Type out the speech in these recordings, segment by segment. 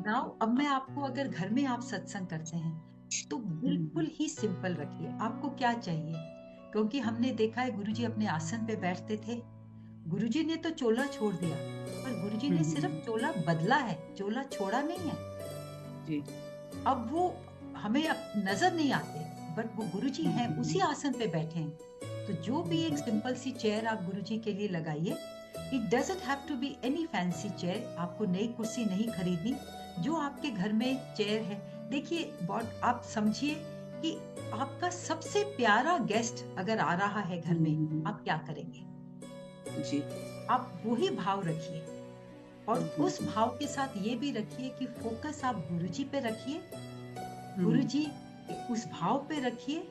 Now अब मैं आपको, अगर घर में आप सत्संग करते हैं तो बिल्कुल ही सिंपल रखिए। आपको क्या चाहिए? क्योंकि हमने देखा है गुरुजी अपने आसन पे बैठते थे। गुरुजी ने तो चोला छोड़ दिया, पर गुरुजी ने सिर्फ चोला बदला है, चोला छोड़ा नहीं है। जी। अब वो हमें अब नजर नहीं आते, बट वो गुरुजी हैं, उसी आसन पे बैठे हैं। तो जो भी एक सिंपल सी चेयर आप गुरुजी के लिए लगाइए। It doesn't have to be any fancy chair. आपको नई कुर्सी नहीं खरीदनी। जो आपके घर में चेयर है, देखिए बहुत आप समझिए कि आपका सबसे प्यारा गेस्ट अगर आ रहा है घर में, आप क्या करेंगे? जी। आप वही भाव रखिए, और उस भाव के साथ ये भी रखिए कि फोकस आप गुरुजी पे रखिए। गुरुजी उस भाव पे रखिए,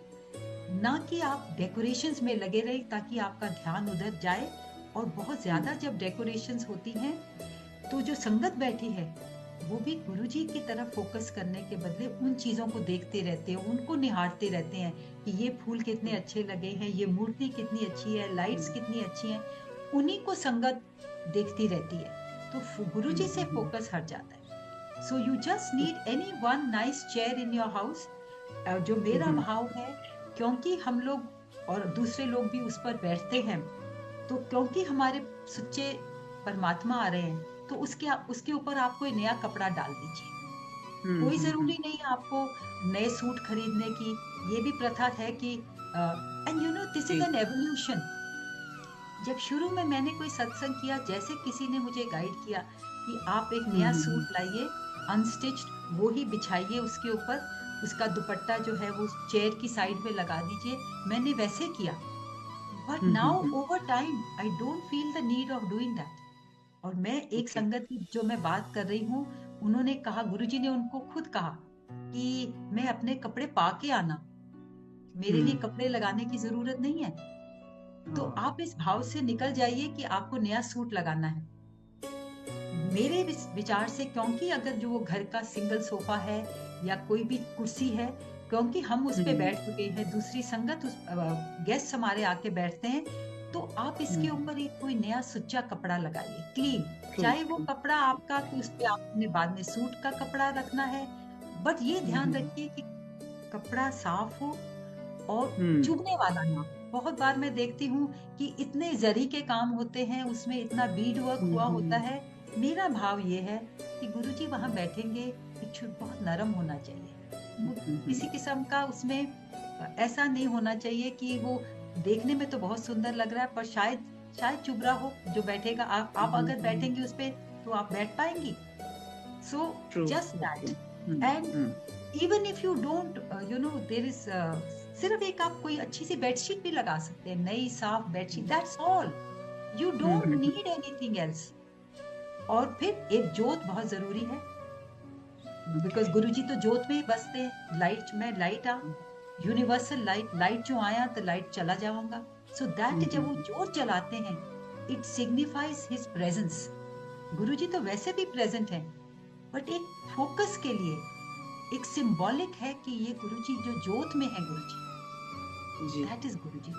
ना कि आप डेकोरेशंस में लगे रहे ताकि आपका ध्यान उधर जाए। और बहुत ज्यादा जब डेकोरेशंस होती हैं, तो जो संगत बैठी है वो भी गुरुजी की तरफ फोकस करने के बदले उन चीजों को देखते रहते हैं, उनको निहारते रहते हैं कि ये फूल कितने अच्छे लगे हैं, ये मूर्ति कितनी अच्छी है, लाइट्स कितनी अच्छी हैं। उन्हीं को संगत देखती रहती है। तो गुरुजी से फोकस हट जाता है। So you just need any one nice chair in your house. जो मेरा भाव है, क्योंकि हम लोग और दूसरे लोग भी उस पर बैठते हैं, तो क्योंकि हमारे सच्चे परमात्मा आ रहे हैं, तो उसके ऊपर आप कोई नया कपड़ा डाल दीजिए। कोई जरूरी नहीं है आपको नए सूट खरीदने की। ये भी प्रथा है कि and you know this is जी। An evolution. जब शुरू में मैंने कोई सत्संग किया, जैसे किसी ने मुझे गाइड किया कि आप एक नया सूट लाइए, अनस्टिच्ड, वो ही बिछाइए उसके ऊपर, उसका दुपट्टा जो है वो चेयर की साइड पे लगा दीजिए। मैंने वैसे किया, but now over time I don't feel the need of doing that. और मैं एक ओके। संगत की जो मैं बात कर रही हूँ, उन्होंने कहा, गुरुजी ने उनको खुद कहा कि मैं अपने कपड़े पा के आना, मेरे लिए कपड़े लगाने की जरूरत नहीं है। तो हाँ। आप इस भाव से निकल जाइए कि आपको नया सूट लगाना है। मेरे विचार से, क्योंकि अगर जो वो घर का सिंगल सोफा है या कोई भी कुर्सी है, क्योंकि हम उस पे बैठ चुके हैं, दूसरी संगत उस गेस्ट हमारे आके बैठते हैं, तो आप इसके ऊपर एक कोई नया सुच्चा कपड़ा लगाइए, क्लीन। ट्रू, चाहे वो ट्रू। कपड़ा आपका, तो उस पे आपने बाद में सूट का कपड़ा रखना है, बट ये ध्यान रखिए कि कपड़ा साफ हो और चुभने वाला ना हो। बहुत बार मैं देखती हूँ कि इतने जरी के काम होते हैं, उसमें इतना बीड वर्क हुआ होता है। मेरा भाव ये है कि गुरुजी वहां बैठेंगे, बहुत नरम होना चाहिए। किसी किस्म का उसमें ऐसा नहीं होना चाहिए कि वो देखने में तो बहुत सुंदर लग रहा है, पर शायद शायद चुभ रहा हो जो बैठेगा। आप अगर बैठेंगे उस पे, तो आप बैठ पाएंगी? So true, just okay. That. And even if you don't, you know there is, सिर्फ एक आप कोई अच्छी सी बेडशीट भी लगा सकते हैं, नई साफ bedsheet, that's all. You don't need anything else. और फिर एक जोत बहुत जरूरी है, बिकॉज गुरुजी तो जोत में ही बसते हैं। लाइट में लाइट आ, यूनिवर्सल लाइट, लाइट जो आया तो लाइट चला जाऊंगा। सो दैट जब वो जोत जलाते हैं, इट सिग्निफाइज हिज प्रेजेंस। गुरुजी तो वैसे भी प्रेजेंट है, बट एक फोकस के लिए एक सिंबॉलिक है कि ये गुरुजी जो जोत में है, गुरुजी, जी। That is Guruji.